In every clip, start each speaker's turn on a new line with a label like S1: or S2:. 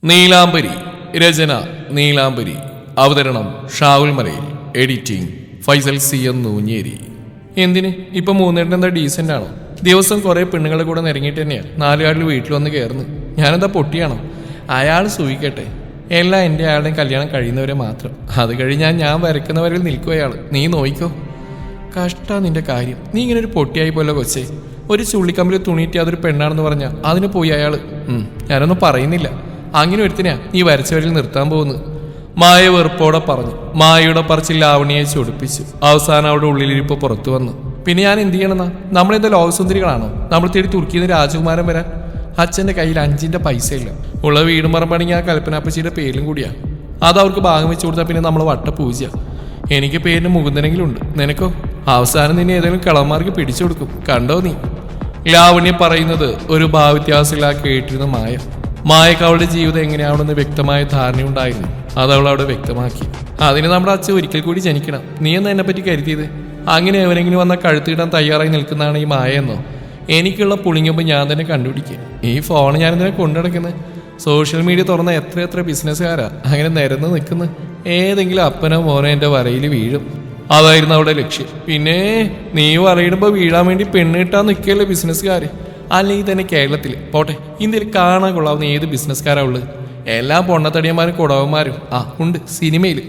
S1: നീലാംബരി. രചന നീലാംബരി. അവതരണം ഷാവുൽ മലയിൽ. Editing Faisal C M Nooncheri. എന്തിന് ഇപ്പൊ മൂന്നേട്ടൻ എന്താ ഡീസന്റ് ആണോ? ദിവസം കുറെ പെണ്ണുങ്ങളെ കൂടെ നിരങ്ങിയിട്ട് തന്നെയാ നാലുകാട്ടിൽ വീട്ടിൽ വന്ന് കയറുന്നു. ഞാനെന്താ പൊട്ടിയാണോ? അയാൾ സൂഹിക്കട്ടെ. എല്ലാം എൻ്റെ അയാളുടെയും കല്യാണം കഴിയുന്നവരെ മാത്രം. അത് കഴിഞ്ഞാൽ ഞാൻ വരയ്ക്കുന്നവരിൽ നിൽക്കും അയാൾ. നീ നോയിക്കോ. കഷ്ടാ നിന്റെ കാര്യം. നീ ഇങ്ങനെ ഒരു പൊട്ടിയായി പോലെ കൊച്ചേ. ഒരു ചുള്ളിക്കമ്പിൽ തുണിയിട്ട് അതൊരു പെണ്ണാണെന്ന് പറഞ്ഞാൽ അതിന് പോയി അയാൾ. ഞാനൊന്നും പറയുന്നില്ല. അങ്ങനെ ഒരുത്തിനാ നീ വരച്ചവരിൽ നിർത്താൻ പോകുന്നത്. മായ വെറുപ്പോടെ പറഞ്ഞു. മായയുടെ പറച്ചിൽ ലാവണിയെ ചൊടിപ്പിച്ചു. അവസാനം അവിടെ ഉള്ളിലിരിപ്പ് പുറത്തു വന്നു. പിന്നെ ഞാൻ എന്ത് ചെയ്യണമെന്നാ? നമ്മളെന്താ ലോകസുന്ദരികളാണോ? നമ്മൾ തേടി തുർക്കിയിൽ നിന്ന് രാജകുമാരൻ വരാൻ? അച്ഛൻ്റെ കയ്യിൽ 5 പൈസ ഇല്ല. ഉള്ള വീടും പറമ്പണെങ്കിൽ ആ കൽപ്പനാപ്പച്ചിയുടെ പേരിലും കൂടിയാ. അത് അവർക്ക് ഭാഗം വെച്ചു കൊടുത്താൽ പിന്നെ നമ്മൾ വട്ട പൂജ. എനിക്ക് പേരിന് മുകുന്ദനെങ്കിലും ഉണ്ട്. നിനക്കോ? അവസാനം നിന്നെ ഏതെങ്കിലും കളന്മാർക്ക് പിടിച്ചു കൊടുക്കും. കണ്ടോ നീ? ലാവണ്യ പറയുന്നത് ഒരു ഭാവവ്യത്യാസമില്ലാ കേട്ടിരുന്ന മായക്ക് അവളുടെ ജീവിതം എങ്ങനെയാവണമെന്ന് വ്യക്തമായ ധാരണയുണ്ടായിരുന്നു. അത് അവൾ അവിടെ വ്യക്തമാക്കി. അതിന് നമ്മുടെ അച്ഛൻ ഒരിക്കൽ കൂടി ജനിക്കണം. നീ എന്ന് എന്നെ പറ്റി കരുതിയത്? അങ്ങനെ എവരെങ്കിലും വന്നാൽ കഴുത്തിടാൻ തയ്യാറായി നിൽക്കുന്നതാണ് ഈ മായ എന്നോ? എനിക്കുള്ള പുളിങ്ങുമ്പോൾ ഞാൻ തന്നെ കണ്ടുപിടിക്കുക. ഈ ഫോൺ ഞാനിതിനെ കൊണ്ടുനടക്കുന്നത്. സോഷ്യൽ മീഡിയ തുറന്ന എത്ര ബിസിനസ്സുകാരാ അങ്ങനെ നിരന്ന് നിൽക്കുന്നത്. ഏതെങ്കിലും അപ്പനോ മോനോ എൻ്റെ വരയിൽ വീഴും. അതായിരുന്നു അവിടെ ലക്ഷ്യം. പിന്നെ നീ വരയിടുമ്പോൾ വീഴാൻ വേണ്ടി പെണ്ണ് കിട്ടാൻ നിൽക്കുകയല്ലേ ബിസിനസ്സുകാർ. അല്ലെങ്കിൽ തന്നെ കേരളത്തിൽ പോട്ടെ, ഇന്ത്യയിൽ കാണാൻ കൊള്ളാവുന്ന ഏത് ബിസിനസ്സുകാരാ ഉള്ളത്? എല്ലാ പൊണ്ണത്തടിയന്മാരും കുടവന്മാരും ഉണ്ട് സിനിമയിൽ.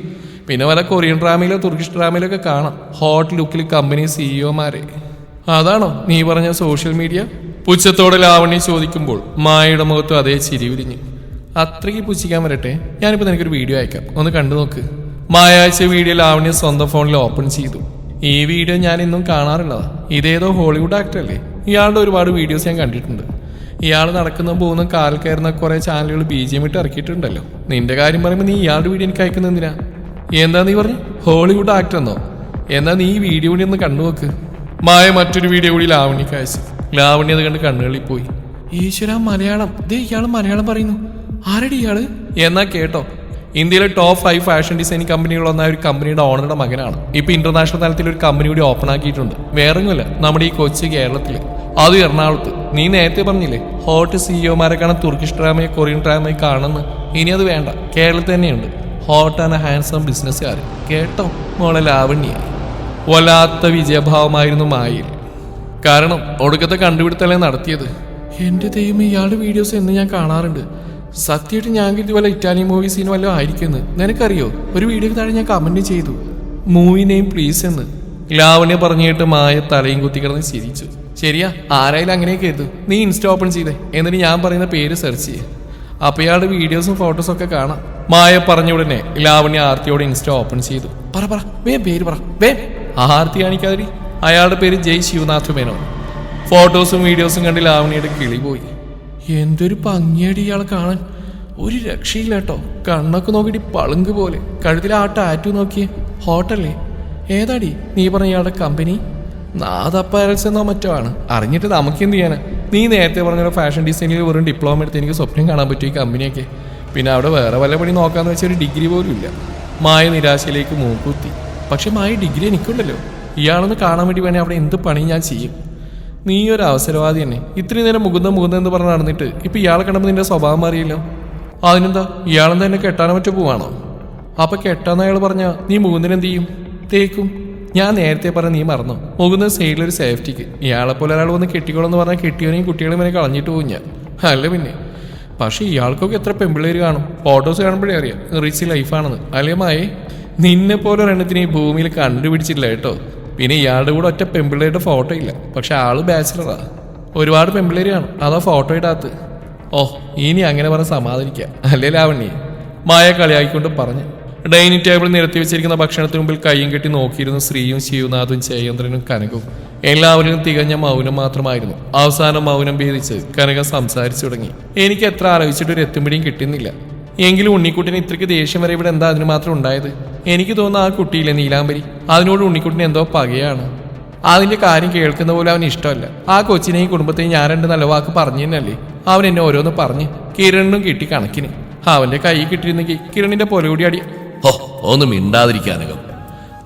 S1: പിന്നെ വല്ല കൊറിയൻ ഡ്രാമയിലോ തുർക്കിഷ് ഡ്രാമയിലോ ഒക്കെ കാണാം ഹോട്ട് ലുക്കിൽ കമ്പനി സിഇഒമാരെ. അതാണോ നീ പറഞ്ഞ സോഷ്യൽ മീഡിയ? പുച്ഛത്തോടെ ലാവണ്യ ചോദിക്കുമ്പോൾ മായയുടെ മുഖത്തും അതേ ചിരി വിരിഞ്ഞു. അത്രയ്ക്ക് പുച്ഛിക്കാൻ വരട്ടെ, ഞാനിപ്പോൾ നിനക്കൊരു വീഡിയോ അയക്കാം, ഒന്ന് കണ്ടു നോക്ക്. മായ അയച്ച വീഡിയോ ലാവണ്യ സ്വന്തം ഫോണിൽ ഓപ്പൺ ചെയ്തു. ഈ വീഡിയോ ഞാൻ ഇന്നും കാണാറുള്ളതാ. ഇതേതോ ഹോളിവുഡ് ആക്ടറല്ലേ? ഇയാളുടെ ഒരുപാട് വീഡിയോസ് ഞാൻ കണ്ടിട്ടുണ്ട്. ഇയാൾ നടക്കുന്ന പോകുന്ന കാൽ കയറുന്ന കുറെ ചാനലുകൾ BGM ഇട്ട് ഇറക്കിയിട്ടുണ്ടല്ലോ. നിന്റെ കാര്യം പറയുമ്പോൾ നീ ഇയാളുടെ വീഡിയോ എനിക്ക് അയക്കുന്നത് എന്തിനാ? എന്താ നീ പറഞ്ഞു? ഹോളിവുഡ് ആക്ടർ എന്നോ? എന്നാ നീ ഈ വീഡിയോ കൂടി ഒന്ന് കണ്ടു നോക്ക്. മായ മറ്റൊരു വീഡിയോ കൂടി ലാവണ്യക്ക് അയച്ചു. ലാവണ്യ അത് കണ്ട് കണ്ണുകളിൽ പോയി. ഈശ്വര, മലയാളം! ദേ ഇയാൾ മലയാളം പറയുന്നു. ആരടി ഇയാള്? എന്നാ കേട്ടോ, ഇന്ത്യയിലെ ടോപ്പ് 5 ഫാഷൻ ഡിസൈനിങ് കമ്പനികളൊന്നായ ഒരു കമ്പനിയുടെ ഓണറുടെ മകനാണ്. ഇപ്പൊ ഇന്റർനാഷണൽ തലത്തിൽ ഒരു കമ്പനി കൂടി ഓപ്പൺ ആക്കിയിട്ടുണ്ട്. വേറൊന്നുമില്ല, നമ്മുടെ ഈ കൊച്ചു കേരളത്തില്, അത് എറണാകുളത്ത്. നീ നേരത്തെ പറഞ്ഞില്ലേ ഹോട്ട് സിഇഒമാരെ കാണാൻ തുർക്കിഷ് ഡ്രാമയെ കൊറിയൻ ഡ്രാമയെ കാണുന്നു. ഇനി അത് വേണ്ട, കേരളത്തിൽ തന്നെയുണ്ട് ഹോട്ട് ആൻഡ് ഹാൻസം ബിസിനസ്സുകാർ. കേട്ടോ മോളെ ലാവണ്യ? വല്ലാത്ത വിജയഭാവമായിരുന്നു മായയിൽ. കാരണം ഒടുക്കത്തെ കണ്ടുപിടുത്തല്ലേ നടത്തിയത്. എന്റെ ദൈവം, ഇയാളുടെ വീഡിയോസ് എന്ന് ഞാൻ കാണാറുണ്ട്. സത്യമായിട്ട് ഞാൻ കരുതി വല്ല ഇറ്റാലിയൻ മൂവീസിന് വല്ലതും ആയിരിക്കുന്നത്. നിനക്കറിയോ, ഒരു വീഡിയോക്ക് താഴെ ഞാൻ കമന്റ് ചെയ്തു മൂവി നെയിം പ്ലീസ് എന്ന്. ലാവണ്യ പറഞ്ഞിട്ട് മായ തലയും കുത്തിക്കിടന്ന് ചിരിച്ചു. ശരിയാ, ആരായാലും അങ്ങനെയൊക്കെ എഴുതു. നീ ഇൻസ്റ്റ ഓപ്പൺ ചെയ്തേ, എന്നിട്ട് ഞാൻ പറയുന്ന പേര് സെർച്ച് ചെയ്യേ. അപ്പൊ ഇയാളുടെ വീഡിയോസും ഫോട്ടോസും ഒക്കെ കാണാം. മായ പറഞ്ഞ ഉടനെ ലാവണ്യ ആർത്തിയോടെ ഇൻസ്റ്റ ഓപ്പൺ ചെയ്തു. പറ പേര് പറ. ആർത്തി കാണിക്കാതി. അയാളുടെ പേര് ജയ് ശിവനാഥ് മേനോൻ. ഫോട്ടോസും വീഡിയോസും കണ്ട് ലാവണ്യയുടെ കിളി പോയി. എന്തൊരു ഭംഗിയടി ഇയാളെ കാണാൻ. ഒരു രക്ഷയില്ല കേട്ടോ. കണ്ണൊക്കെ നോക്കിയിട്ട് പളുങ്ക് പോലെ. കഴുത്തിൽ ആ ടാറ്റു നോക്കിയേ. ഹോട്ടല്ലേ? ഏതാടി നീ പറഞ്ഞ ഇയാളുടെ കമ്പനി? നാദപ്പാരൽസ് എന്നോ മറ്റോ ആണ്. അറിഞ്ഞിട്ട് നമുക്ക് എന്ത് ചെയ്യാനാ? നീ നേരത്തെ പറഞ്ഞ ഫാഷൻ ഡിസൈനിൽ വെറും ഡിപ്ലോമ എടുത്ത് എനിക്ക് സ്വപ്നം കാണാൻ പറ്റും ഈ കമ്പനിയൊക്കെ. പിന്നെ അവിടെ വേറെ വല്ല പണി നോക്കാന്ന് വെച്ചാൽ ഒരു ഡിഗ്രി പോലും ഇല്ല. മായ നിരാശയിലേക്ക് മൂക്കുത്തി. പക്ഷെ മായ ഡിഗ്രി എനിക്കുണ്ടല്ലോ. ഇയാളൊന്ന് കാണാൻ വേണ്ടി വേണേ അവിടെ എന്ത് പണി ഞാൻ ചെയ്യും. നീ ഒരു അവസരവാദി തന്നെ. ഇത്രയും നേരം മുകുന്ദൻ എന്ന് പറഞ്ഞ് നടന്നിട്ട് ഇപ്പൊ ഇയാളെ കണ്ടപ്പോൾ നിന്റെ സ്വഭാവം മാറിയല്ലോ. അതിനെന്താ, ഇയാളെന്താ എന്നെ കെട്ടാനോ മറ്റോ പോവാണോ? അപ്പൊ കെട്ടാന്ന് അയാൾ പറഞ്ഞാ നീ മുകുന്ദൻ എന്ത് ചെയ്യും? തേക്കും. ഞാൻ നേരത്തെ പറഞ്ഞ നീ മറന്നോ? മുകുന്ദൻ സൈഡിലൊരു സേഫ്റ്റിക്ക്. ഇയാളെപ്പോലെ ഒരാൾ വന്ന് കെട്ടിക്കോളെന്ന് പറഞ്ഞാൽ കെട്ടിയവനെയും കുട്ടികളെയും വരെ കളഞ്ഞിട്ട് പോകും ഞാൻ. അല്ല പിന്നെ. പക്ഷെ ഇയാൾക്കൊക്കെ എത്ര പെമ്പിള്ളേര് കാണും. ഫോട്ടോസ് കാണുമ്പോഴേ അറിയാം റിച്ച് ലൈഫാണെന്ന്. അല്ലേ മായേ? നിന്നെ പോലെ ഒരെണ്ണത്തിന് ഈ ഭൂമിയിൽ കണ്ടുപിടിച്ചില്ല കേട്ടോ. പിന്നെ ഇയാളുടെ കൂടെ ഒറ്റ പെമ്പിള്ളേരുടെ ഫോട്ടോ ഇല്ല. പക്ഷെ ആള് ബാച്ചിലറാ. ഒരുപാട് പെമ്പിള്ളേര് കാണും, അതാ ഫോട്ടോ ഇടാത്ത. ഇനി അങ്ങനെ പറഞ്ഞ് സമാധാനിക്കാം അല്ലേ ലാവണ്യ? മായ കളിയാക്കിക്കൊണ്ട് പറഞ്ഞു. ഡൈനിങ് ടേബിൾ നിരത്തി വെച്ചിരിക്കുന്ന ഭക്ഷണത്തിന് മുമ്പിൽ കയ്യും കെട്ടി നോക്കിയിരുന്നു ശ്രീയും ശിവനാഥും ജയേന്ദ്രനും കനകവും. എല്ലാവരും തികഞ്ഞ മൗനം മാത്രമായിരുന്നു. അവസാനം മൗനം ഭേദിച്ച് കനക സംസാരിച്ചു തുടങ്ങി. എനിക്ക് എത്ര ആലോചിച്ചിട്ട് ഒരു എത്തുംപിടിയും കിട്ടുന്നില്ല. എങ്കിലും ഉണ്ണിക്കുട്ടിന് ഇത്രയ്ക്ക് ദേഷ്യം വരെ ഇവിടെ എന്താ അതിന് മാത്രം ഉണ്ടായത്? എനിക്ക് തോന്നുന്നു ആ കുട്ടിയിലെ നീലാംബരി, അതിനോട് ഉണ്ണിക്കുട്ടിന് എന്തോ പകയാണ്. അതിന്റെ കാര്യം കേൾക്കുന്ന പോലെ അവന് ഇഷ്ടമല്ല. ആ കൊച്ചിനെയും കുടുംബത്തെയും ഞാൻ 2 നല്ല വാക്ക് പറഞ്ഞു തന്നെയല്ലേ അവൻ എന്നെ ഓരോന്ന് പറഞ്ഞ്. കിരണിനും കിട്ടി കണക്കിന്. അവന്റെ കൈ കിട്ടിയിരുന്നെങ്കിൽ കിരണിന്റെ പൊലകൂടി അടി.
S2: ഒന്നും മിണ്ടാതിരിക്കാനകം.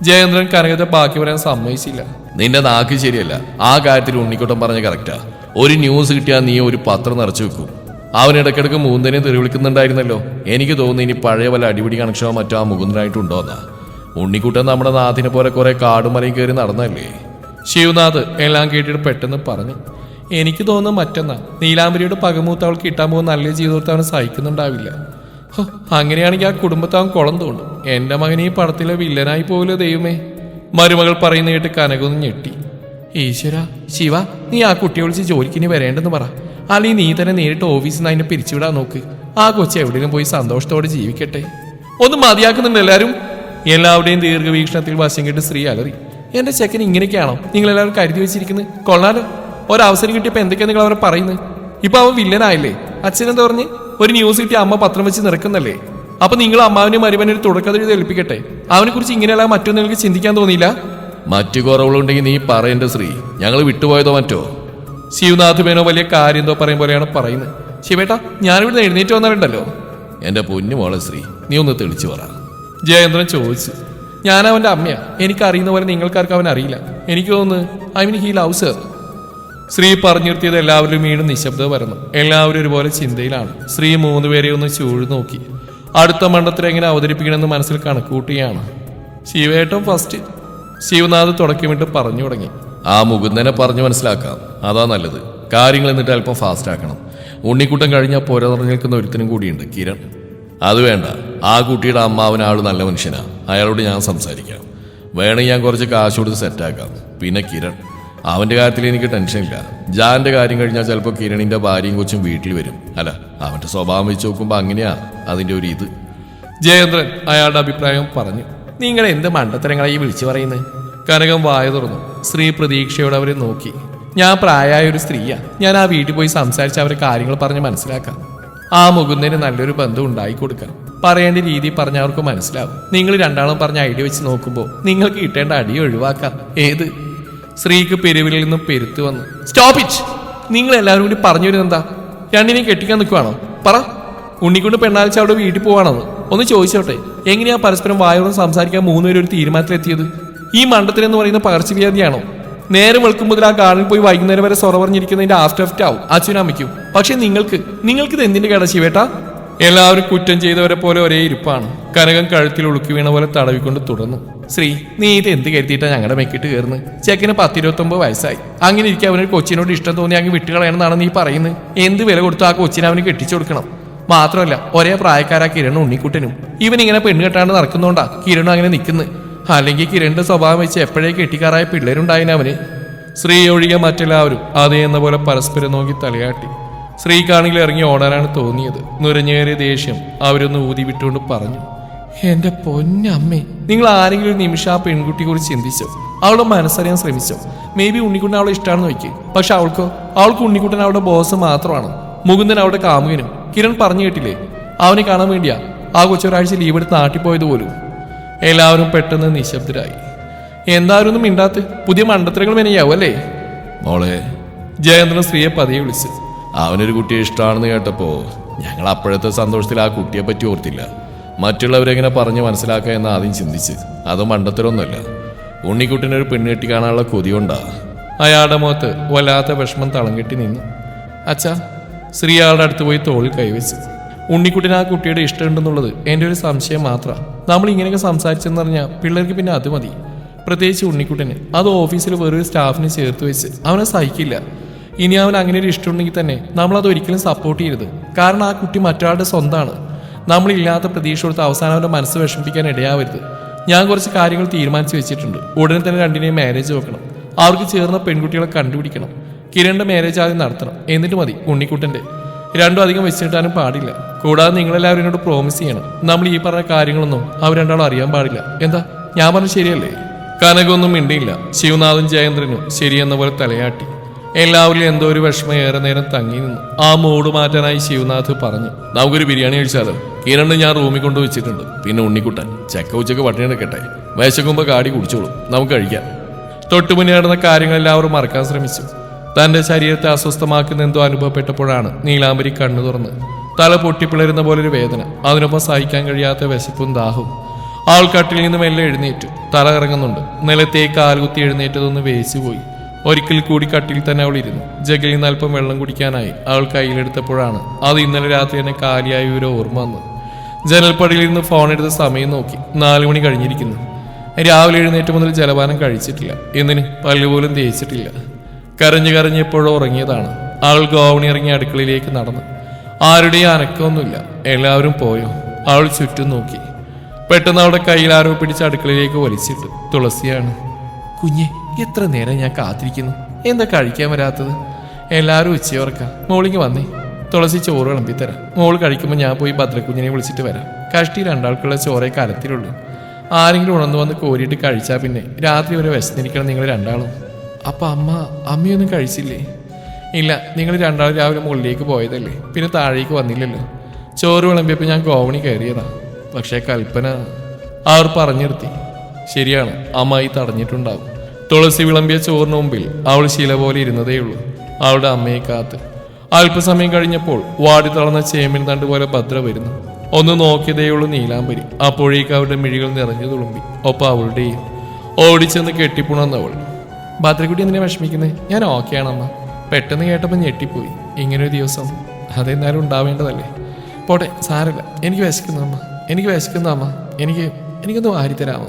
S1: ജയേന്ദ്രൻ കനകത്തെ ബാക്കി പറയാൻ സമ്മതിച്ചില്ല.
S2: നിന്റെ നാക്ക് ശരിയല്ല. ആ കാര്യത്തിൽ ഉണ്ണിക്കുട്ടൻ പറഞ്ഞ കറക്റ്റാ. ഒരു ന്യൂസ് കിട്ടിയാൽ നീ ഒരു പത്രം നിറച്ചു വെക്കും. അവൻ ഇടയ്ക്കിടയ്ക്ക് മൂന്തനെ തെറി വിളിക്കുന്നുണ്ടായിരുന്നല്ലോ. എനിക്ക് തോന്നുന്നു ഇനി പഴയ വല്ല അടിപിടി കണക്ഷനോ മറ്റോ ആ മുകുന്ദനായിട്ടുണ്ടോന്നാ. ഉണ്ണിക്കുട്ടൻ നമ്മുടെ നാഥിനെ പോലെ കുറെ കാടുമലയും കയറി നടന്നല്ലേ.
S1: ശിവനാഥ് എല്ലാം കേട്ടിട്ട് പെട്ടെന്ന് പറഞ്ഞു. എനിക്ക് തോന്നുന്നു മറ്റൊന്നാ, നീലാംബരിയുടെ പകമൂത്ത് അവൾക്ക് കിട്ടാൻ പോകുന്ന നല്ല ജീവിതത്തെ അവന് സഹിക്കുന്നുണ്ടാവില്ല. അങ്ങനെയാണെങ്കിൽ ആ കുടുംബത്തെ അവൻ കുളം തോണ്ടും. എന്റെ മകൻ ഈ പടത്തിലെ വില്ലനായി പോകില്ല ദൈവമേ. മരുമകൾ പറയുന്ന കേട്ട് കനകൊന്ന് ഞെട്ടി. ഈശ്വര, ശിവ, നീ ആ കുട്ടിയെ വിളിച്ച് ജോലിക്കിനി വരേണ്ടെന്ന് പറ. അല്ലെങ്കിൽ നീ തന്നെ നേരിട്ട് ഓഫീസിൽ നിന്ന് അതിനെ പിരിച്ചുവിടാൻ നോക്ക്. ആ കൊച്ചു എവിടെയും പോയി സന്തോഷത്തോടെ ജീവിക്കട്ടെ. ഒന്ന് മതിയാക്കുന്നുണ്ട് എല്ലാവരും. എല്ലാവരുടെയും ദീർഘവീക്ഷണത്തിൽ വശം കേട്ട് സ്ത്രീ അലറി. എന്റെ ചെക്കൻ ഇങ്ങനെയൊക്കെയാണോ നിങ്ങളെല്ലാവരും കരുതി വെച്ചിരിക്കുന്നത്? കൊള്ളാലോ, ഒരവസരം കിട്ടിയപ്പോൾ എന്തൊക്കെയാ നിങ്ങൾ അവരെ പറയുന്നത്? ഇപ്പൊ അവൻ വില്ലനായില്ലേ? അച്ഛനെന്താ പറഞ്ഞ് ഒരു ന്യൂസ് കിട്ടി അമ്മ പത്രം വെച്ച് നിറക്കുന്നല്ലേ? അപ്പൊ നിങ്ങൾ അമ്മാവിനെ മരുമനെ ഒരു തുടക്കത്തിൽ ഏൽപ്പിക്കട്ടെ. അവനെ കുറിച്ച് ഇങ്ങനെയല്ല മറ്റൊന്നും നിങ്ങൾക്ക് ചിന്തിക്കാൻ തോന്നിയില്ല?
S2: മറ്റു കുറവുകളുണ്ടെങ്കിൽ നീ പറയേണ്ട ശ്രീ. ഞങ്ങൾ വിട്ടുപോയതോ മറ്റോ?
S1: ശിവനാഥ് മേനോ വലിയ കാര്യം എന്തോ പറയും പോലെയാണ് പറയുന്നത്. ശിവേട്ടാ, ഞാനിവിടെ എഴുന്നേറ്റ് വന്നിട്ടുണ്ടല്ലോ.
S2: എന്റെ പൊന്നു മോളെ ശ്രീ, നീ ഒന്ന് തെളിച്ചു പറ.
S1: ജയേന്ദ്രൻ ചോദിച്ചു. ഞാൻ അവന്റെ അമ്മയാ. എനിക്കറിയുന്ന പോലെ നിങ്ങൾക്കാർക്ക് അവൻ അറിയില്ല. എനിക്ക് തോന്നുന്നു ഹീ ലവ്സ് ഹർ. ശ്രീ പറഞ്ഞു നിർത്തിയത് എല്ലാവരും വീണ്ടും നിശബ്ദത വരുന്നു. എല്ലാവരും ഒരുപോലെ ചിന്തയിലാണ്. ശ്രീ 3 പേരെ ഒന്ന് ചൂഴ് നോക്കി. അടുത്ത മണ്ഡലത്തിൽ എങ്ങനെ അവതരിപ്പിക്കണമെന്ന് മനസ്സിൽ കണക്കൂട്ടുകയാണ്. ശിവേട്ടൻ ഫസ്റ്റ്. ശിവനാഥ് തുടക്കമിട്ട് പറഞ്ഞു തുടങ്ങി.
S2: ആ മുകുന്ദനെ പറഞ്ഞു മനസ്സിലാക്കാം, അതാ നല്ലത്. കാര്യങ്ങൾ എന്നിട്ട് അല്പം ഫാസ്റ്റ് ആക്കണം. ഉണ്ണിക്കുട്ടൻ കഴിഞ്ഞാൽ പോര നിറഞ്ഞു നിൽക്കുന്ന ഒരുത്തിനും കൂടിയുണ്ട്, കിരൺ. അത് വേണ്ട, ആ കുട്ടിയുടെ അമ്മാവനാൾ നല്ല മനുഷ്യനാ. അയാളോട് ഞാൻ സംസാരിക്കാം. വേണമെങ്കിൽ ഞാൻ കുറച്ച് കാശ് കൊടുത്ത് സെറ്റാക്കാം. പിന്നെ കിരൺ, അവന്റെ കാര്യത്തിൽ എനിക്ക് ടെൻഷനില്ല. ജാന്റെ കാര്യം കഴിഞ്ഞാൽ ചിലപ്പോൾ കിരണിന്റെ ഭാര്യയും കൊച്ചും വീട്ടിൽ വരും. അല്ല, അവന്റെ സ്വഭാവം വെച്ച് നോക്കുമ്പോൾ അങ്ങനെയാ അതിന്റെ ഒരു ഇത്.
S1: ജയേന്ദ്രൻ അയാളുടെ അഭിപ്രായം പറഞ്ഞു. നിങ്ങൾ എന്ത് മണ്ടത്തരങ്ങളായി വിളിച്ചു പറയുന്നത്? കനകം വായ തുറന്നു. സ്ത്രീ പ്രതീക്ഷയോടെ അവരെ നോക്കി. ഞാൻ പ്രായമായ ഒരു സ്ത്രീയാ. ഞാൻ ആ വീട്ടിൽ പോയി സംസാരിച്ച് അവരെ കാര്യങ്ങൾ പറഞ്ഞ് മനസ്സിലാക്കാം. ആ മുകുന്ദന് നല്ലൊരു ബന്ധം ഉണ്ടായി കൊടുക്കാം. പറയേണ്ട രീതി പറഞ്ഞ അവർക്ക് മനസ്സിലാവും. നിങ്ങൾ രണ്ടാളും പറഞ്ഞ ഐഡിയ വെച്ച് നോക്കുമ്പോൾ നിങ്ങൾക്ക് കിട്ടേണ്ട അടി ഒഴിവാക്കാം. ഏത്? സ്ത്രീക്ക് പെരുവിലിൽ നിന്നും പെരുത്തു വന്നു. Stop it! നിങ്ങൾ എല്ലാവരും കൂടി പറഞ്ഞു വരുന്നത് എന്താ? രണ്ടിനെയും കെട്ടിക്കാൻ നിൽക്കുവാണോ? പറ. ഉണ്ണിക്കൊണ്ട് പെണ്ണാഴ്ച അവിടെ വീട്ടിൽ പോവാണെന്ന് ഒന്ന് ചോദിച്ചോട്ടെ. എങ്ങനെയാ പരസ്പരം വായോടും സംസാരിക്കാൻ 3 പേരും ഒരു തീരുമാനത്തിലെത്തിയത്? ഈ മണ്ഡലത്തിലെന്ന് പറയുന്ന പകർച്ചവ്യാധിയാണോ? നേരെ വെളുക്കുമ്പോൾ ആ ഗാർഡനിൽ പോയി വൈകുന്നേരം വരെ സൊറ പറഞ്ഞിരിക്കുന്നതിന്റെ ആഫ്റ്റർ എഫക്റ്റ് ആവും അച്ഛനും അമ്മയ്ക്കും. പക്ഷെ നിങ്ങൾക്കിത് എന്തിന്റെ കേടാ ശിവേട്ടാ? എല്ലാവരും കുറ്റം ചെയ്തവരെ പോലെ ഒരേ ഇരിപ്പാണ്. കനകം കഴുത്തിൽ ഉളുക്കി വീണ പോലെ തടവിക്കൊണ്ട് തുടർന്നു. ശ്രീ, നീ ഇത് എന്ത് കരുതിയിട്ടാ ഞങ്ങളുടെ മെക്കിട്ട് കയറുന്നത്? ചെക്കന് 10-29 വയസ്സായി. അങ്ങനെ ഇരിക്കും അവനൊരു കൊച്ചിനോട് ഇഷ്ടം തോന്നി അങ്ങ് വിട്ടുകളയണമെന്നാണ് നീ പറയുന്നത്. എന്ത് വില കൊടുത്തു ആ കൊച്ചിനെ അവന് കെട്ടിച്ചു കൊടുക്കണം? മാത്രമല്ല, ഒരേ പ്രായക്കാരാ കിരണും ഉണ്ണിക്കുട്ടനും. ഇവൻ ഇങ്ങനെ പെണ്ണ് കെട്ടാണ്ട് നടക്കുന്നോണ്ടാ കിരണും അങ്ങനെ നിൽക്കുന്നത്. അല്ലെങ്കിൽ കിരണിന്റെ സ്വഭാവം വെച്ച് എപ്പോഴേ കെട്ടിക്കാറായ പിള്ളേരുണ്ടായിന് അവന്. സ്ത്രീ ഒഴികെ മറ്റെല്ലാവരും അതേ എന്ന പോലെ പരസ്പരം നോക്കി തലയാട്ടി. സ്ത്രീക്കാണെങ്കിൽ ഇറങ്ങി ഓടാനാണ് തോന്നിയത്. നുരഞ്ഞേറിയ ദേഷ്യം അവരൊന്ന് ഊതി വിട്ടുകൊണ്ട് പറഞ്ഞു. എന്റെ പൊന്നമ്മേ, നിങ്ങൾ ആരെങ്കിലും ഒരു നിമിഷം ആ പെൺകുട്ടിയെ കുറിച്ച് ചിന്തിച്ചോ? അവളുടെ മനസ്സറിയാൻ ശ്രമിച്ചോ? മേ ബി ഉണ്ണിക്കുട്ടൻ അവളെ ഇഷ്ടമാണെന്ന് നോക്കി. പക്ഷെ അവൾക്ക് ഉണ്ണിക്കുട്ടൻ അവളുടെ ബോസ് മാത്രമാണ്. മുകുന്ദൻ അവളുടെ കാമുകനും. കിരൺ പറഞ്ഞു കേട്ടില്ലേ, അവനെ കാണാൻ വേണ്ടിയാ ആ കൊച്ചൊരാഴ്ച ലീവ് എടുത്ത് നാട്ടിൽ പോയത് പോലും. എല്ലാവരും പെട്ടെന്ന് നിശബ്ദരായി. എന്തായാലും ഒന്നും മിണ്ടാത്ത്. പുതിയ മണ്ടത്തരങ്ങൾ മെനയാവും അല്ലേ?
S2: മോളെ,
S1: ജയേന്ദ്രൻ സ്ത്രീയെ പതിയെ വിളിച്ചു.
S2: അവനൊരു കുട്ടിയെ ഇഷ്ടമാണെന്ന് കേട്ടപ്പോ ഞങ്ങൾ അപ്പോഴത്തെ സന്തോഷത്തിൽ ആ കുട്ടിയെ പറ്റി ഓർത്തില്ല. മറ്റുള്ളവരെങ്ങനെ പറഞ്ഞ് മനസ്സിലാക്കുക എന്ന് ആദ്യം ചിന്തിച്ച്. അത് മണ്ടത്തരമൊന്നുമല്ല. ഉണ്ണിക്കുട്ടിനൊരു പെണ്ണെട്ടി കാണാനുള്ള കൊതി കൊണ്ടാ.
S1: അയാളുടെ മുഖത്ത് വല്ലാത്ത വിഷമം തളം കെട്ടി നിന്നു. അച്ഛാ, സ്ത്രീ ആളുടെ അടുത്ത് പോയി തോളിൽ കൈവച്ച്. ഉണ്ണിക്കുട്ടിന് ആ കുട്ടിയുടെ ഇഷ്ടമുണ്ടെന്നുള്ളത് എൻ്റെ ഒരു സംശയം മാത്രമാണ്. നമ്മൾ ഇങ്ങനെയൊക്കെ സംസാരിച്ചെന്ന് പറഞ്ഞാൽ പിള്ളേർക്ക് പിന്നെ അത് മതി. പ്രത്യേകിച്ച് ഉണ്ണിക്കുട്ടന്. അത് ഓഫീസിൽ വേറൊരു സ്റ്റാഫിനെ ചേർത്ത് വെച്ച് അവനെ സഹിക്കില്ല. ഇനി അവൻ അങ്ങനെ ഒരു ഇഷ്ടമുണ്ടെങ്കിൽ തന്നെ നമ്മളത് ഒരിക്കലും സപ്പോർട്ട് ചെയ്യരുത്. കാരണം ആ കുട്ടി മറ്റൊരാളുടെ സ്വന്തമാണ്. നമ്മളില്ലാത്ത പ്രതീക്ഷ കൊടുത്ത് അവസാനം അവൻ്റെ മനസ്സ് വിഷമിപ്പിക്കാൻ ഇടയാവരുത്. ഞാൻ കുറച്ച് കാര്യങ്ങൾ തീരുമാനിച്ചു വെച്ചിട്ടുണ്ട്. ഉടനെ തന്നെ രണ്ടിനെയും മാരേജ് നോക്കണം. അവർക്ക് ചേർന്ന പെൺകുട്ടികളെ കണ്ടുപിടിക്കണം. കിരണിന്റെ മാരേജ് ആദ്യം നടത്തണം, എന്നിട്ട് മതി ഉണ്ണിക്കുട്ടൻ്റെ. രണ്ടും അധികം വെച്ചിട്ടാനും പാടില്ല. കൂടാതെ നിങ്ങളെല്ലാവരും എന്നോട് പ്രോമിസ് ചെയ്യണം, നമ്മൾ ഈ പറഞ്ഞ കാര്യങ്ങളൊന്നും അവർ രണ്ടാളും അറിയാൻ പാടില്ല. എന്താ ഞാൻ പറഞ്ഞ ശരിയല്ലേ? കനകൊന്നും മിണ്ടിയില്ല. ശിവനാഥും ജയേന്ദ്രനും ശരിയെന്ന പോലെ തലയാട്ടി. എല്ലാവരിലും എന്തോ ഒരു വിഷമം ഏറെ നേരം തങ്ങി നിന്നു. ആ മൂഡ് മാറ്റാനായി ശിവനാഥ് പറഞ്ഞു. നമുക്കൊരു ബിരിയാണി കഴിച്ചാലോ? കിരണ് ഞാൻ റൂമിൽ കൊണ്ടുവച്ചിട്ടുണ്ട്. പിന്നെ ഉണ്ണിക്കുട്ടൻ ചെക്ക ഉച്ചക്ക് പട്ടിണി എടുക്കട്ടെ. വിശക്കുമ്പോൾ കാടി കുടിച്ചോളൂ, നമുക്ക് കഴിക്കാം. തൊട്ടുമുന്നേ നടന്ന കാര്യങ്ങളെല്ലാവരും മറക്കാൻ ശ്രമിച്ചു. തന്റെ ശരീരത്തെ അസ്വസ്ഥമാക്കുന്ന എന്തോ അനുഭവപ്പെട്ടപ്പോഴാണ് നീലാംബരി കണ്ണു തുറന്ന്. തല പൊട്ടിപ്പിളരുന്ന പോലൊരു വേദന, അതിനൊപ്പം സഹിക്കാൻ കഴിയാത്ത വിശപ്പും ദാഹവും. ആൾ കട്ടിൽ നിന്ന് മെല്ലെ എഴുന്നേറ്റു. തല ഇറങ്ങുന്നുണ്ട്. നിലത്തേക്ക് കാൽകുത്തി എഴുന്നേറ്റതൊന്ന് വേച്ചുപോയി. ഒരിക്കൽ കൂടി കട്ടിൽ തന്നെ അവൾ ഇരുന്നു. ജഗയിൽ നിന്ന് അല്പം വെള്ളം കുടിക്കാനായി അവൾ കയ്യിലെടുത്തപ്പോഴാണ് അത് ഇന്നലെ രാത്രി തന്നെ കാലിയായ ഒരു ഓർമ്മ വന്നു. ജനൽപ്പടിയിലിരുന്ന് ഫോൺ എടുത്ത സമയം നോക്കി. 4 മണി കഴിഞ്ഞിരിക്കുന്നു. രാവിലെ എഴുന്നേറ്റ് മുതൽ ജലപാനം കഴിച്ചിട്ടില്ല. എന്തിന് പല്ലുപോലും തേച്ചിട്ടില്ല. കരഞ്ഞ് എപ്പോഴോ ഉറങ്ങിയതാണ്. അവൾ ഗോവണി ഇറങ്ങി അടുക്കളയിലേക്ക് നടന്നു. ആരുടെയും അനക്കമൊന്നുമില്ല. എല്ലാവരും പോയോ? അവൾ ചുറ്റും നോക്കി. പെട്ടെന്ന് അവളുടെ കയ്യിൽ ആരോ പിടിച്ച് അടുക്കളയിലേക്ക് വലിച്ചിട്ട്. തുളസിയാണ്. കുഞ്ഞെ, എത്ര നേരം ഞാൻ കാത്തിരിക്കുന്നു. എന്താ കഴിക്കാൻ വരാത്തത്? എല്ലാവരും ഉച്ചയോർക്കാം. മോളിങ്ങ് വന്നേ. തുളസി ചോറ് വിളമ്പിത്തരാം. മോള് കഴിക്കുമ്പോൾ ഞാൻ പോയി ഭദ്രക്കുഞ്ഞിനെ വിളിച്ചിട്ട് വരാം. കഷ്ടി 2 ആൾക്കുള്ള ചോറേ കലത്തിലുള്ളൂ. ആരെങ്കിലും ഉണർന്നു വന്ന് കോരിയിട്ട് കഴിച്ചാൽ പിന്നെ രാത്രി വരെ വിശന്നിരിക്കണം നിങ്ങൾ 2 ആളും. അപ്പൊ അമ്മയൊന്നും കഴിച്ചില്ലേ? ഇല്ല, നിങ്ങൾ 2 ആളും രാവിലെ മുകളിലേക്ക് പോയതല്ലേ, പിന്നെ താഴേക്ക് വന്നില്ലല്ലോ. ചോറ് വിളമ്പിയപ്പോൾ ഞാൻ ഗോവണി കയറിയതാ. പക്ഷേ കൽപ്പന അവർ പറഞ്ഞു നിർത്തി. ശരിയാണ്, അമ്മായി തടഞ്ഞിട്ടുണ്ടാവും. തുളസി വിളമ്പിയ ചോറിന് മുമ്പിൽ അവൾ ശില പോലെ ഇരുന്നതേയുള്ളൂ, അവളുടെ അമ്മയെ കാത്ത്. അല്പസമയം കഴിഞ്ഞപ്പോൾ വാടി തളർന്ന ചേമ്പിൻ തണ്ട് പോലെ ഭദ്ര വരുന്നു. ഒന്ന് നോക്കിയതേയുള്ളൂ നീലാംബരി. അപ്പോഴേക്ക് അവരുടെ മിഴികൾ നിറഞ്ഞു തുളുമ്പി. ഒപ്പം അവളുടെയും. ഓടിച്ചെന്ന് കെട്ടിപ്പുണർന്നവൾ. ഭദ്രക്കുട്ടി എന്തിനാ വിഷമിക്കുന്നത്? ഞാൻ ഓക്കെയാണമ്മ. പെട്ടെന്ന് കേട്ടപ്പോൾ ഞെട്ടിപ്പോയി. ഇങ്ങനൊരു ദിവസം അതെന്നാലും ഉണ്ടാവേണ്ടതല്ലേ. പോട്ടെ, സാരമില്ല. എനിക്ക് വിശക്കുന്നു അമ്മ. എനിക്കൊന്ന് വാരിത്തരാമോ?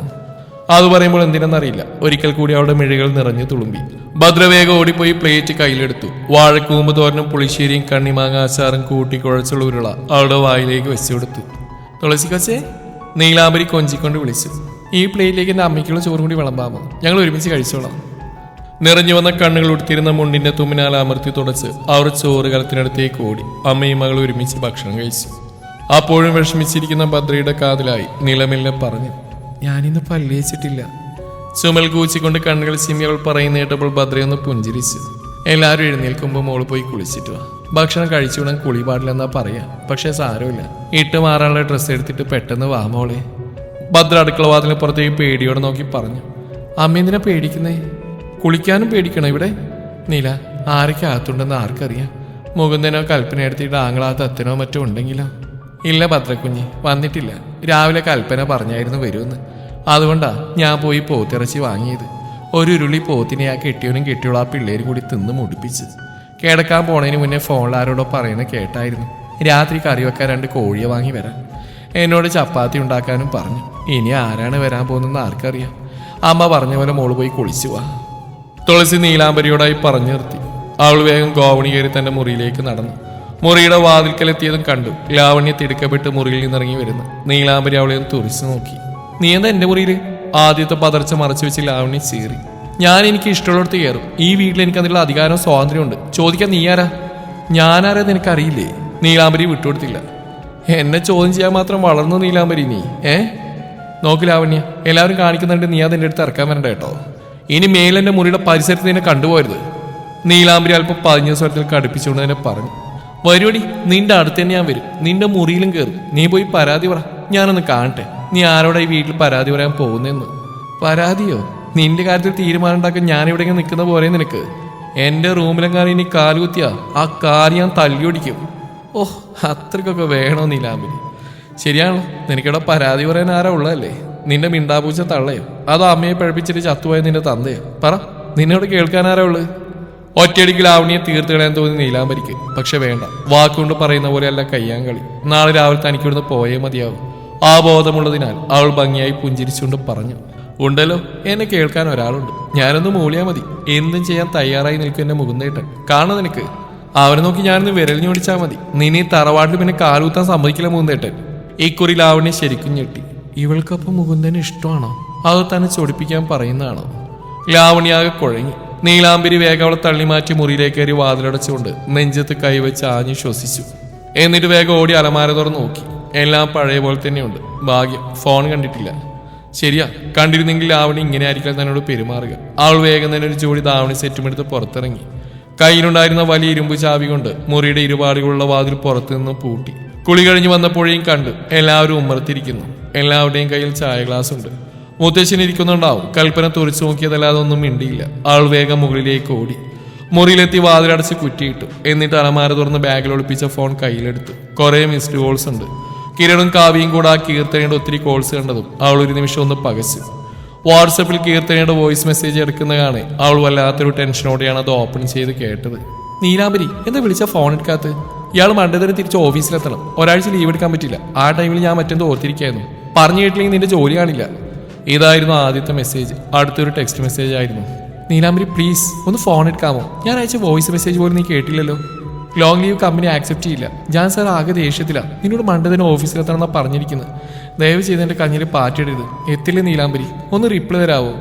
S1: അത് പറയുമ്പോൾ എന്തിനെന്നറിയില്ല, ഒരിക്കൽ കൂടി അവളുടെ മിഴികൾ നിറഞ്ഞു തുളുമ്പി. ഭദ്രവേഗം ഓടിപ്പോയി പ്ലേറ്റ് കയ്യിലെടുത്തു. വാഴക്കൂമ്പ് തോരനും പുളിശ്ശേരിയും കണ്ണിമാങ്ങ അച്ചാറും കൂട്ടിക്കുഴച്ചുള്ള ഉരുള അവളുടെ വായിലേക്ക് വെച്ചു കൊടുത്തു. തുളസി കൊച്ചേ, നീലാംബരി കൊഞ്ചിക്കൊണ്ട് വിളിച്ചു. ഈ പ്ലേറ്റിലേക്ക് എൻ്റെ അമ്മയ്ക്കുള്ള ചോറും കൂടി വിളമ്പാമോ? ഞങ്ങൾ ഒരുമിച്ച് കഴിച്ചോളാം. നിറഞ്ഞു വന്ന കണ്ണുകൾ ഉടുത്തിരുന്ന മുണ്ടിന്റെ തുമ്മിനാൽ അമർത്തി തുടച്ച് അവർ ചോറ് കലത്തിനടുത്തേക്ക് ഓടി. അമ്മയും മകളും ഒരുമിച്ച് ഭക്ഷണം കഴിച്ചു. അപ്പോഴും വിഷമിച്ചിരിക്കുന്ന ഭദ്രയുടെ കാതിലായി നിലമില്ല പറഞ്ഞു, ഞാനിന്ന് പല്ലേച്ചിട്ടില്ല. ചുമൽ കൂച്ചിക്കൊണ്ട് കണ്ണുകൾ ചിമ്മി അവൾ പറയുന്ന കേട്ടപ്പോൾ ഭദ്രയൊന്ന് പുഞ്ചിരിച്ചു. എല്ലാവരും എഴുന്നേൽക്കുമ്പോൾ മോള് പോയി കുളിച്ചിട്ട് വാ. ഭക്ഷണം കഴിച്ചുവിടാൻ കുളി പാടില്ലെന്നാ പറയാ. പക്ഷെ സാരമില്ല, ഇട്ട് മാറാനുള്ള ഡ്രസ്സ് എടുത്തിട്ട് പെട്ടെന്ന് വാ മോളെ. ഭദ്ര അടുക്കള വാതിലിന് പുറത്തേക്ക് പേടിയോടെ നോക്കി പറഞ്ഞു. അമ്മ എന്തിനാ പേടിക്കുന്നേ? കുളിക്കാനും പേടിക്കണോ ഇവിടെ? നീല, ആരൊക്കെ അകത്തുണ്ടെന്ന് ആർക്കറിയാം? മുകുന്ദനോ കൽപ്പന എടുത്തിട്ട് ആങ്ങളാത്ത അത്തനോ മറ്റോ ഉണ്ടെങ്കിലോ? ഇല്ല ഭദ്രക്കുഞ്ഞി, വന്നിട്ടില്ല. രാവിലെ കൽപ്പന പറഞ്ഞായിരുന്നു വരുമെന്ന്. അതുകൊണ്ടാ ഞാൻ പോയി പോത്തിറച്ചി വാങ്ങിയത്. ഒരു ഉരുളി പോത്തിനെ ആ കെട്ടിയവനും കെട്ടിയുള്ള ആ പിള്ളേരും കൂടി തിന്ന് മുടിപ്പിച്ച്. കിടക്കാൻ പോണതിന് മുന്നേ ഫോണിൽ ആരോടോ പറയുന്നത് കേട്ടായിരുന്നു. രാത്രി കറി വെക്കാൻ 2 കോഴിയെ വാങ്ങി വരാൻ. എന്നോട് ചപ്പാത്തി ഉണ്ടാക്കാനും പറഞ്ഞു. ഇനി ആരാണ് വരാൻ പോകുന്നതെന്ന് ആർക്കറിയാം. അമ്മ പറഞ്ഞ പോലെ മോള് പോയി കുളിച്ചു വാ. തുളസി നീലാംബരിയോടായി പറഞ്ഞു നിർത്തി. അവൾ വേഗം ഗോവണി കയറി തന്റെ മുറിയിലേക്ക് നടന്നു. മുറിയുടെ വാതിൽക്കലെത്തിയതും കണ്ടു ലാവണ്യ തിടുക്കപ്പെട്ട് മുറിയിൽ നിന്നിറങ്ങി വരുന്നു. നീലാംബരി അവളെ ഒന്ന് തുറിച്ചു നോക്കി. നീ എന്താ എന്റെ മുറിയിൽ? ആദ്യത്തെ പതർച്ച മറച്ചു വെച്ച് ലാവണ്യ ചീറി. ഞാൻ എനിക്ക് ഇഷ്ടമുള്ളിടത്ത് കയറും. ഈ വീട്ടിൽ എനിക്ക് അതിനുള്ള അധികാരവും സ്വാതന്ത്ര്യമുണ്ട്. ചോദിക്കാൻ നീ ആരാ? ഞാനാരാ നിനക്കറിയില്ലേ? നീലാംബരി വിട്ടുകൊടുത്തില്ല. എന്നെ ചോദ്യം ചെയ്യാൻ മാത്രം വളർന്നു നീലാംബരി നീ. നോക്ക് ലാവണ്യ, എല്ലാവരും കാണിക്കുന്നുണ്ട്, നീ അതെന്റെ അടുത്ത് ഇറക്കാൻ വരണ്ട കേട്ടോ. ഇനി മേലെന്റെ മുറിയുടെ പരിസരത്ത് നിന്നെ കണ്ടുപോരുത്. നീലാംബരി അല്പം പതിഞ്ഞ സ്വരത്തിൽ കടുപ്പിച്ചുകൊണ്ട് തന്നെ പറഞ്ഞു. വരുവടി, നിന്റെ അടുത്ത് തന്നെ ഞാൻ വരും. നിന്റെ മുറിയിലും കയറും. നീ പോയി പരാതി പറ. ഞാനൊന്ന് കാണട്ടെ നീ ആരോടെ ഈ വീട്ടിൽ പരാതി പറയാൻ പോകുന്നെന്ന്. പരാതിയോ? നിന്റെ കാര്യത്തിൽ തീരുമാനം ഉണ്ടാക്കാൻ ഞാനിവിടെ നിൽക്കുന്ന പോലെ നിനക്ക്. എന്റെ റൂമിലെങ്ങാനും ഇനി കാലുകുത്തിയാ ആ കാല് ഞാൻ തല്ലിയൊടിക്കും. ഓഹ്, അത്രയ്ക്കൊക്കെ വേണോ നീലാംബരി? ശരിയാണല്ലോ, നിനക്കിവിടെ പരാതി പറയാൻ ആരാ ഉള്ളതല്ലേ? നിന്റെ മിണ്ടാപൂച്ച തള്ളയോ അതോ അമ്മയെ പഴപ്പിച്ചിട്ട് ചത്തുപോയ നിന്റെ തന്തയോ? പറ, നിന്നോട് കേൾക്കാൻ ആരാ ഉള്ളത്? ഒറ്റയടിക്ക് ലാവണിയെ തീർത്ത് കളയാൻ തോന്നി നീലാംബരിക്ക്. പക്ഷെ വേണ്ട, വാക്കുകൊണ്ട് പറയുന്ന പോലെയല്ല കയ്യാങ്കളി. നാളെ രാവിലെ തനിക്ക് ഇവിടുന്ന് പോയേ മതിയാവും. ആ ബോധമുള്ളതിനാൽ അവൾ ഭംഗിയായി പുഞ്ചിരിച്ചുകൊണ്ട് പറഞ്ഞു. ഉണ്ടല്ലോ, എന്നെ കേൾക്കാൻ ഒരാളുണ്ട്. ഞാനൊന്ന് മൂളിയാ മതി. എന്തും ചെയ്യാൻ തയ്യാറായി നിൽക്കും എന്നെ മുകുന്ദേട്ടൻ. കാണും നിനക്ക്. അവനെ നോക്കി ഞാനൊന്ന് വിരൽ ഞോടിച്ചാൽ മതി. നിന്നെ തറവാട്ടിൽ പിന്നെ കാലുകുത്താൻ സമ്മതിക്കില്ല മുകുന്ദേട്ടൻ. ഇക്കുറി ലാവണ്യ ശരിക്കും ഞെട്ടി. ഇവൾക്കപ്പം മുകുന്ദന് ഇഷ്ടമാണോ അതോ തന്നെ ചൊടിപ്പിക്കാൻ പറയുന്നതാണോ? ലാവണ്യാകെ കുഴങ്ങി. നീലാംബരി വേഗം അവളെ തള്ളിമാറ്റി മുറിയിലേക്ക് കയറി വാതിലടച്ചുകൊണ്ട് നെഞ്ചത്ത് കൈവച്ച് ആഞ്ഞു ശ്വസിച്ചു. എന്നിട്ട് വേഗം ഓടി അലമാര തുറന്ന് നോക്കി. എല്ലാം പഴയ പോലെ തന്നെയുണ്ട്. ഭാഗ്യം, ഫോൺ കണ്ടിട്ടില്ല. ശരിയാ, കണ്ടിരുന്നെങ്കിൽ ലാവണി ഇങ്ങനെ ആയിരിക്കും തന്നോട് പെരുമാറുക. അവൾ വേഗം തന്നെ ഒരു ജോഡി ധാവണി സെറ്റുമെടുത്ത് പുറത്തിറങ്ങി. കയ്യിലുണ്ടായിരുന്ന വലിയ ഇരുമ്പ് ചാവി കൊണ്ട് മുറിയുടെ ഇരുപാടുകളുള്ള വാതിൽ പുറത്തു നിന്ന് പൂട്ടി. കുളി കഴിഞ്ഞ് വന്നപ്പോഴേയും കണ്ടു എല്ലാവരും ഉമ്മറത്തിരിക്കുന്നു. എല്ലാവരുടെയും കയ്യിൽ ചായ ഗ്ലാസ് ഉണ്ട്. മുത്തശ്ശൻ ഇരിക്കുന്നുണ്ടാവും. കൽപ്പന തുറച്ചു നോക്കിയതല്ലാതെ ഒന്നും മിണ്ടിയില്ല. ആൾ വേഗം മുകളിലേക്ക് ഓടി. മുറിയിലെത്തി വാതിലടച്ച് കുറ്റിയിട്ടു. എന്നിട്ട് അലമാര തുറന്ന് ബാഗിൽ ഒളിപ്പിച്ച ഫോൺ കയ്യിലെടുത്തു. കുറെ മിസ്ഡ് കോൾസ് ഉണ്ട്. കിരണും കാവ്യയും കൂടെ ആ കീർത്തനയുടെ ഒത്തിരി കോൾസ് കണ്ടതും അവൾ ഒരു നിമിഷം ഒന്ന് പകച്ചു. വാട്സപ്പിൽ കീർത്തനയുടെ വോയിസ് മെസ്സേജ് എടുക്കുന്ന കാണെ അവൾ വല്ലാത്തൊരു ടെൻഷനോടെയാണ് അത് ഓപ്പൺ ചെയ്ത് കേട്ടത്. നീലാംബരി എന്താ വിളിച്ച ഫോൺ എടുക്കാത്ത? ഇയാൾ മണ്ടേതര തിരിച്ച് ഓഫീസിലെത്തണം. ഒരാഴ്ച ലീവ് എടുക്കാൻ പറ്റില്ല. ആ ടൈമിൽ ഞാൻ മറ്റെന്തോ ഓർത്തിരിക്കായിരുന്നു. പറഞ്ഞു കേട്ടില്ലെങ്കിൽ നിന്റെ ജോലി കാണില്ല. ഇതായിരുന്നു ആദ്യത്തെ മെസ്സേജ്. അടുത്തൊരു ടെക്സ്റ്റ് മെസ്സേജ് ആയിരുന്നു. നീലാംബരി പ്ലീസ് ഒന്ന് ഫോൺ എടുക്കാമോ? ഞാൻ അയച്ച വോയിസ് മെസ്സേജ് പോലും നീ കേട്ടില്ലല്ലോ. ലോങ് ലീവ് കമ്പനി ആക്സെപ്റ്റ് ചെയ്യില്ല. ഞാൻ സാർ ആകെ ദേഷ്യത്തിലാണ്. നിന്നോട് മണ്ടതിന് ഓഫീസിലെത്തണമെന്നാണ് പറഞ്ഞിരിക്കുന്നത്. ദയവ് ചെയ്ത് എൻ്റെ കഞ്ഞിൽ പാറ്റിടരുത്. എത്തില്ല നീലാംബരി, ഒന്ന് റിപ്ലൈ തരാവോ?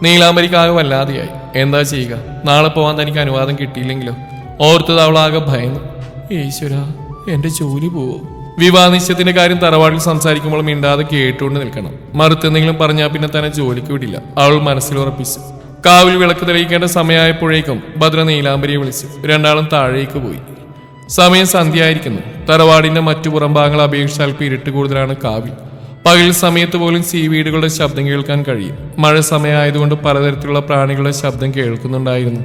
S1: നീലാംബരിക്ക് ആകെ വല്ലാതെയായി. എന്താ ചെയ്യുക? നാളെ പോകാൻ തനിക്ക് അനുവാദം കിട്ടിയില്ലെങ്കിലോ? ഓർത്തത് അവളാകെ ഭയന്നു. ഈശ്വര, എൻ്റെ ജോലി പോവോ? വിവാഹ നിശ്ചയത്തിന്റെ കാര്യം തറവാട്ടിൽ സംസാരിക്കുമ്പോൾ മിണ്ടാതെ കേട്ടുകൊണ്ട് നിൽക്കണം. മറുത്തെന്തെങ്കിലും പറഞ്ഞാൽ പിന്നെ തന്നെ ജോലിക്ക് വിടില്ല. അവൾ മനസ്സിൽ ഉറപ്പിച്ചു. കാവിൽ വിളക്ക് തെളിയിക്കേണ്ട സമയമായപ്പോഴേക്കും ഭദ്ര നീലാംബരിയെ വിളിച്ചു. രണ്ടാളും താഴേക്ക് പോയി. സമയം സന്ധ്യയായിരിക്കുന്നു. തറവാടിന്റെ മറ്റു പുറംഭാഗങ്ങൾ അപേക്ഷിച്ച് അല്പം ഇരുട്ട് കൂടുതലാണ് കാവിൽ. പകൽ സമയത്ത് പോലും സീവീടുകളുടെ ശബ്ദം കേൾക്കാൻ കഴിയും. മഴ സമയമായതുകൊണ്ട് പലതരത്തിലുള്ള പ്രാണികളുടെ ശബ്ദം കേൾക്കുന്നുണ്ടായിരുന്നു.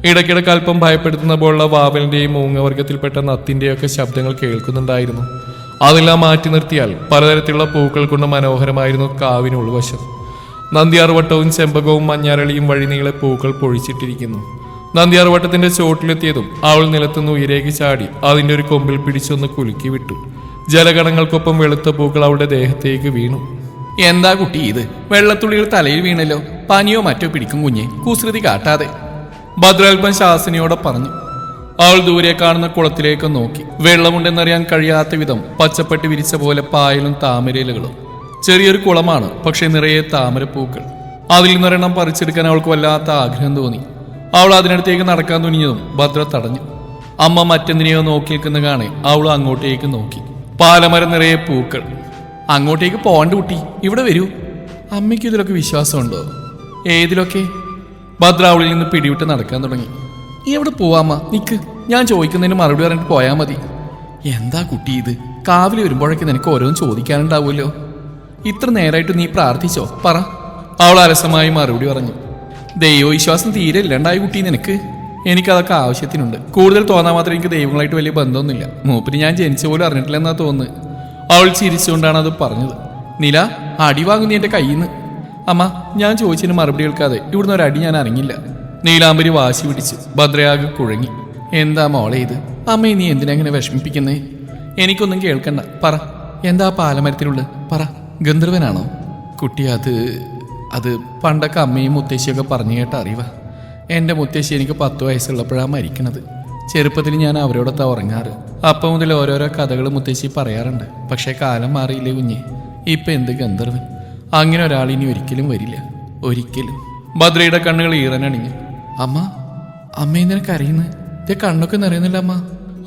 S1: ഇടയ്ക്കിടയ്ക്ക് അല്പം ഭയപ്പെടുത്തുന്ന പോലുള്ള വാവലിന്റെയും മൂങ്ങവർഗത്തിൽപ്പെട്ട നത്തിന്റെയൊക്കെ ശബ്ദങ്ങൾ കേൾക്കുന്നുണ്ടായിരുന്നു. അതെല്ലാം മാറ്റി നിർത്തിയാൽ പലതരത്തിലുള്ള പൂക്കൾ കൊണ്ട് മനോഹരമായിരുന്നു കാവിന് ഉൾവശം. നന്ദിയാർവട്ടവും ചെമ്പകവും മഞ്ഞാരളിയും വഴിനീളെ പൂക്കൾ പൊഴിച്ചിട്ടിരിക്കുന്നു. നന്ദിയാർവട്ടത്തിന്റെ ചോട്ടിലെത്തിയതും അവൾ നിലത്തുനിന്ന് ഉയരേക്ക് ചാടി അതിന്റെ ഒരു കൊമ്പിൽ പിടിച്ചൊന്ന് കുലുക്കി വിട്ടു. ജലഗണങ്ങൾക്കൊപ്പം വെളുത്ത പൂക്കൾ അവളുടെ ദേഹത്തേക്ക് വീണു. എന്താ കുട്ടി ഇത്? വെള്ളത്തുള്ളികൾ തലയിൽ വീണല്ലോ. പനിയോ മറ്റോ പിടിക്കും കുഞ്ഞെ, കുസൃതി കാട്ടാതെ. ഭദ്രാൽപ്പൻ ശാസനയോടെ പറഞ്ഞു. അവൾ ദൂരെ കാണുന്ന കുളത്തിലേക്ക് നോക്കി. വെള്ളമുണ്ടെന്നറിയാൻ കഴിയാത്ത വിധം പച്ചപ്പെട്ടി വിരിച്ച പോലെ പായലും താമരയിലകളും. ചെറിയൊരു കുളമാണ്, പക്ഷെ നിറയെ താമരപ്പൂക്കൾ. അതിൽ നിന്നൊരെണ്ണം പറിച്ചെടുക്കാൻ അവൾക്ക് വല്ലാത്ത ആഗ്രഹം തോന്നി. അവൾ അതിനടുത്തേക്ക് നടക്കാൻ തുനിഞ്ഞതും ഭദ്ര തടഞ്ഞു. അമ്മ മറ്റെന്തിനെയോ നോക്കി നിൽക്കുന്ന കാണെ അവൾ അങ്ങോട്ടേക്ക് നോക്കി. പാലമരം നിറയെ പൂക്കൾ. അങ്ങോട്ടേക്ക് പോകണ്ട കുട്ടി, ഇവിടെ വരൂ. അമ്മയ്ക്ക് ഇതിലൊക്കെ വിശ്വാസമുണ്ടോ? ഏതിലൊക്കെ? ഭദ്ര അവളിൽ നിന്ന് പിടിവിട്ട് നടക്കാൻ തുടങ്ങി. എവിടെ പോവാമ്മ? നിക്ക്, ഞാൻ ചോദിക്കുന്നതിന് മറുപടി പറഞ്ഞിട്ട് പോയാൽ മതി. എന്താ കുട്ടി ഇത്? കാവിൽ വരുമ്പോഴൊക്കെ നിനക്ക് ഓരോന്ന് ചോദിക്കാനുണ്ടാവുമല്ലോ. ഇത്ര നേരമായിട്ട് നീ പ്രാർത്ഥിച്ചോ? പറ. അവൾ അലസമായി മറുപടി പറഞ്ഞു. ദൈവവിശ്വാസം തീരെ ഇല്ലണ്ടായി കുട്ടി നിനക്ക്. എനിക്കതൊക്കെ ആവശ്യത്തിനുണ്ട്. കൂടുതൽ തോന്നാൻ മാത്രം എനിക്ക് ദൈവങ്ങളായിട്ട് വലിയ ബന്ധമൊന്നുമില്ല. മൂപ്പര് ഞാൻ ജനിച്ച പോലും അറിഞ്ഞിട്ടില്ലെന്നാ തോന്നുന്നത്. അവൾ ചിരിച്ചുകൊണ്ടാണ് അത് പറഞ്ഞത്. നില, അടി വാങ്ങുന്നു എൻ്റെ കയ്യിൽ നിന്ന്. അമ്മ, ഞാൻ ചോദിച്ചതിന് മറുപടി കേൾക്കാതെ ഇവിടുന്ന് ഒരടി ഞാൻ അറിഞ്ഞില്ല. നീലാംബരി വാശി പിടിച്ച്. ഭദ്രയാകെ കുഴങ്ങി. എന്താ മോളെ ഇത്? അമ്മയെ നീ എന്തിനെങ്ങനെ വിഷമിപ്പിക്കുന്നേ? എനിക്കൊന്നും കേൾക്കണ്ട, പറ. എന്താ പാലമരത്തിലുള്ള? പറ. ഗന്ധർവനാണോ കുട്ടി? അത് പണ്ടൊക്കെ അമ്മയും മുത്തശ്ശിയൊക്കെ പറഞ്ഞു കേട്ട അറിവാ. എൻ്റെ മുത്തശ്ശി എനിക്ക് 10 വയസ്സുള്ളപ്പോഴാണ് മരിക്കണത്. ചെറുപ്പത്തിൽ ഞാൻ അവരോടൊത്താ ഉറങ്ങാറ്. അപ്പം മുതൽ ഓരോരോ കഥകൾ മുത്തശ്ശി പറയാറുണ്ട്. പക്ഷേ കാലം മാറിയില്ലേ കുഞ്ഞെ. ഇപ്പം എന്ത് ഗന്ധർവൻ? അങ്ങനെ ഒരാൾ ഇനി ഒരിക്കലും വരില്ല, ഒരിക്കലും. ഭദ്രയുടെ കണ്ണുകൾ ഈറനണിഞ്ഞു. അമ്മയെ നിനക്ക് അറിയുന്നത്? ഇതേ കണ്ണൊക്കെ നിറയുന്നില്ല അമ്മ.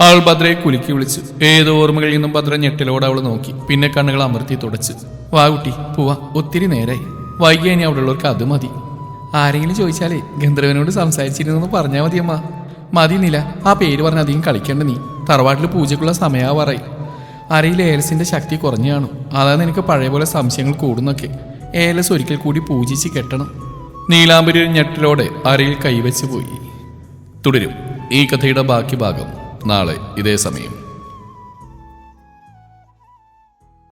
S1: അവൾ ഭദ്രയെ കുലുക്കി വിളിച്ചു. ഏതോ ഓർമ്മകളിൽ നിന്നും ഭദ്ര ഞെട്ടലോടെ അവൾ നോക്കി. പിന്നെ കണ്ണുകൾ അമർത്തി തുടച്ച്. വാ കുട്ടി, പോവാ. ഒത്തിരി നേരായി. വൈകിയ ഇനി അവിടെ ഉള്ളവർക്ക് അത് മതി. ആരെങ്കിലും ചോദിച്ചാലേ ഗന്ധർവനോട് സംസാരിച്ചിരുന്നെന്ന് പറഞ്ഞാൽ മതി അമ്മ. മതി നില, ആ പേര് പറഞ്ഞ് അധികം കളിക്കേണ്ട നീ. തറവാട്ടിൽ പൂജക്കുള്ള സമയാവാറായി. അരയിൽ ഏലസിന്റെ ശക്തി കുറഞ്ഞു കാണും. അതാണ് എനിക്ക് പഴയ പോലെ സംശയങ്ങൾ കൂടുന്നൊക്കെ. ഏലസ് ഒരിക്കൽ കൂടി പൂജിച്ച് കെട്ടണം. നീലാംബരി ഒരു ഞെട്ടലോടെ അരയിൽ കൈവച്ച് പോയി. തുടരും ഈ കഥയുടെ ബാക്കി ഭാഗം നാളെ ഇതേ സമയം.